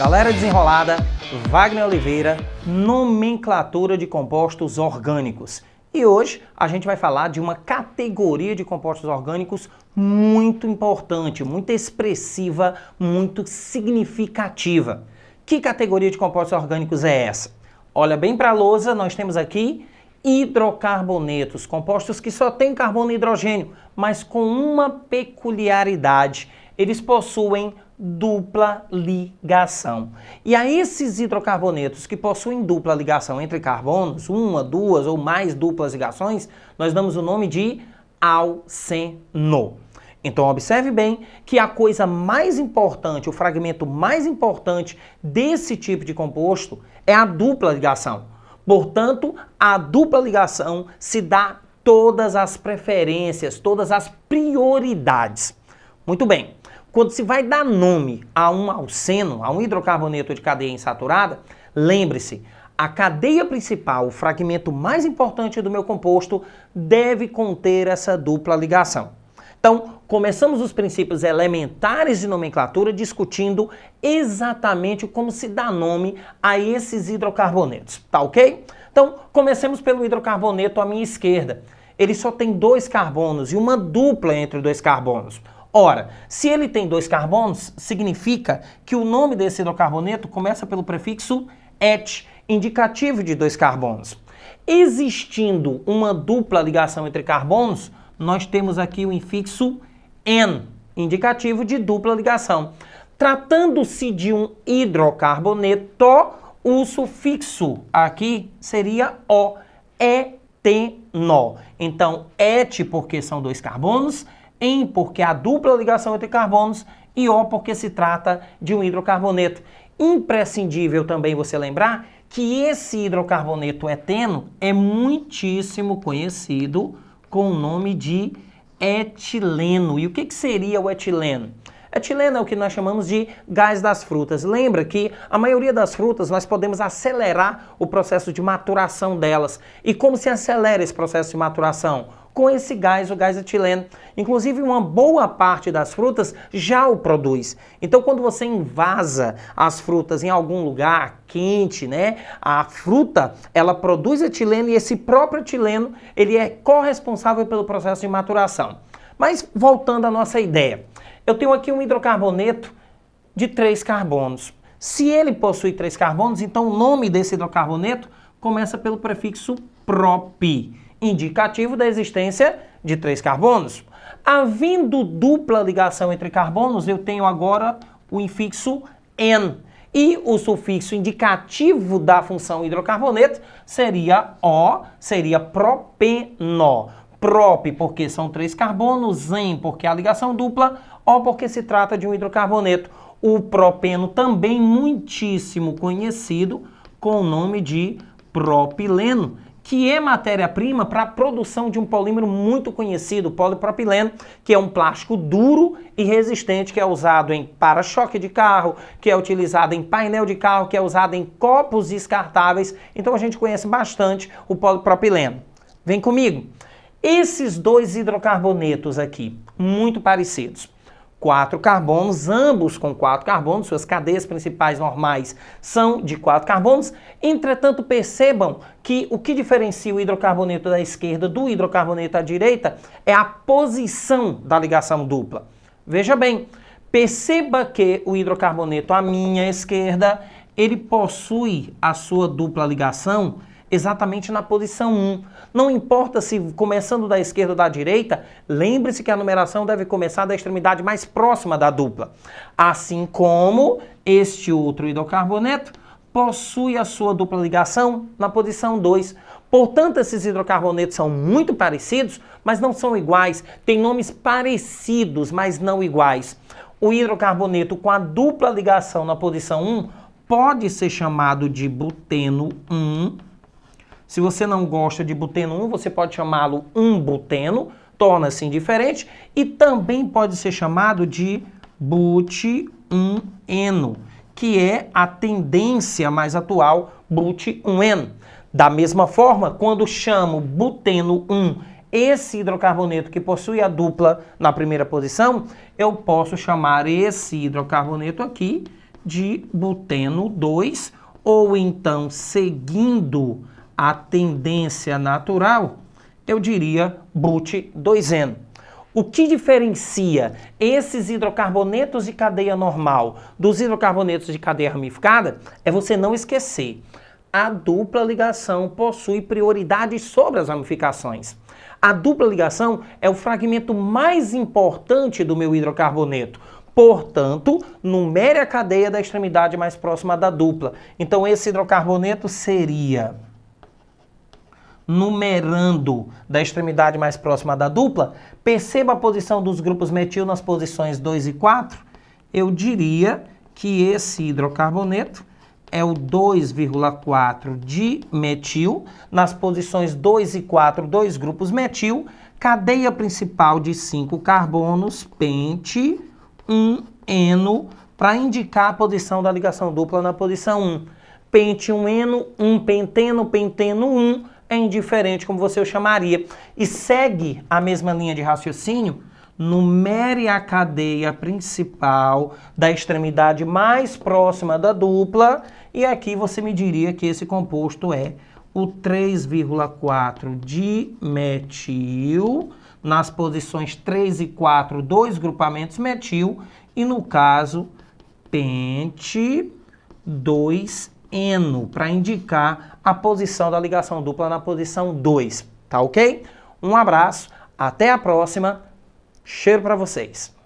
Galera desenrolada, Wagner Oliveira, nomenclatura de compostos orgânicos. E hoje a gente vai falar de uma categoria de compostos orgânicos muito importante, muito expressiva, muito significativa. Que categoria de compostos orgânicos é essa? Olha bem para a lousa, nós temos aqui hidrocarbonetos, compostos que só têm carbono e hidrogênio, mas com uma peculiaridade. Eles possuem dupla ligação. E a esses hidrocarbonetos que possuem dupla ligação entre carbonos, uma, duas ou mais duplas ligações, nós damos o nome de alceno. Então observe bem que a coisa mais importante, o fragmento mais importante desse tipo de composto é a dupla ligação. Portanto, a dupla ligação se dá todas as preferências, todas as prioridades. Muito bem. Quando se vai dar nome a um alceno, a um hidrocarboneto de cadeia insaturada, lembre-se, a cadeia principal, o fragmento mais importante do meu composto, deve conter essa dupla ligação. Então, começamos os princípios elementares de nomenclatura discutindo exatamente como se dá nome a esses hidrocarbonetos, tá ok? Então, comecemos pelo hidrocarboneto à minha esquerda. Ele só tem dois carbonos e uma dupla entre dois carbonos. Ora, se ele tem dois carbonos, significa que o nome desse hidrocarboneto começa pelo prefixo et, indicativo de dois carbonos. Existindo uma dupla ligação entre carbonos, nós temos aqui o infixo N, indicativo de dupla ligação. Tratando-se de um hidrocarboneto, o sufixo aqui seria O, eteno. Então, et porque são dois carbonos, em porque a dupla ligação entre carbonos e O porque se trata de um hidrocarboneto. Imprescindível também você lembrar que esse hidrocarboneto eteno é muitíssimo conhecido com o nome de etileno. E o que seria o etileno? Etileno é o que nós chamamos de gás das frutas. Lembra que a maioria das frutas nós podemos acelerar o processo de maturação delas. E como se acelera esse processo de maturação? Com esse gás, o gás etileno. Inclusive, uma boa parte das frutas já o produz. Então, quando você invasa as frutas em algum lugar quente, né? A fruta, ela produz etileno e esse próprio etileno, ele é corresponsável pelo processo de maturação. Mas, voltando à nossa ideia. Eu tenho aqui um hidrocarboneto de 3 carbonos. Se ele possui 3 carbonos, então o nome desse hidrocarboneto começa pelo prefixo prop, indicativo da existência de 3 carbonos. Havendo dupla ligação entre carbonos, eu tenho agora o infixo N. E o sufixo indicativo da função hidrocarboneto seria O, seria propeno. Prop porque são 3 carbonos, en porque é a ligação dupla, O porque se trata de um hidrocarboneto. O propeno também muitíssimo conhecido com o nome de propileno, que é matéria-prima para a produção de um polímero muito conhecido, o polipropileno, que é um plástico duro e resistente, que é usado em para-choque de carro, que é utilizado em painel de carro, que é usado em copos descartáveis. Então a gente conhece bastante o polipropileno. Vem comigo. Esses dois hidrocarbonetos aqui, muito parecidos. 4 carbonos, ambos com 4 carbonos, suas cadeias principais normais são de 4 carbonos. Entretanto, percebam que o que diferencia o hidrocarboneto da esquerda do hidrocarboneto da direita é a posição da ligação dupla. Veja bem, perceba que o hidrocarboneto à minha esquerda, ele possui a sua dupla ligação exatamente na posição 1. Não importa se começando da esquerda ou da direita, lembre-se que a numeração deve começar da extremidade mais próxima da dupla. Assim como este outro hidrocarboneto possui a sua dupla ligação na posição 2. Portanto, esses hidrocarbonetos são muito parecidos, mas não são iguais. Têm nomes parecidos, mas não iguais. O hidrocarboneto com a dupla ligação na posição 1 pode ser chamado de buteno 1. Se você não gosta de buteno 1, você pode chamá-lo 1-buteno, torna-se indiferente, e também pode ser chamado de but-1-eno, que é a tendência mais atual, but-1-eno. Da mesma forma, quando chamo buteno 1, esse hidrocarboneto que possui a dupla na primeira posição, eu posso chamar esse hidrocarboneto aqui de buteno 2, ou então, seguindo a tendência natural, eu diria but-2eno. O que diferencia esses hidrocarbonetos de cadeia normal dos hidrocarbonetos de cadeia ramificada é você não esquecer: a dupla ligação possui prioridade sobre as ramificações. A dupla ligação é o fragmento mais importante do meu hidrocarboneto. Portanto, numere a cadeia da extremidade mais próxima da dupla. Então, esse hidrocarboneto seria, numerando da extremidade mais próxima da dupla, perceba a posição dos grupos metil nas posições 2 e 4. Eu diria que esse hidrocarboneto é o 2,4 de metil, nas posições 2 e 4, dois grupos metil, cadeia principal de 5 carbonos, pente, 1-eno, para indicar a posição da ligação dupla na posição 1. Pente 1-eno, 1-penteno, penteno 1, é indiferente como você o chamaria. E segue a mesma linha de raciocínio: numere a cadeia principal da extremidade mais próxima da dupla, e aqui você me diria que esse composto é o 3,4 de metil, nas posições 3 e 4, dois grupamentos metil, e no caso, pente 2-eno, para indicar a posição da ligação dupla na posição 2, tá ok? Um abraço, até a próxima, cheiro para vocês!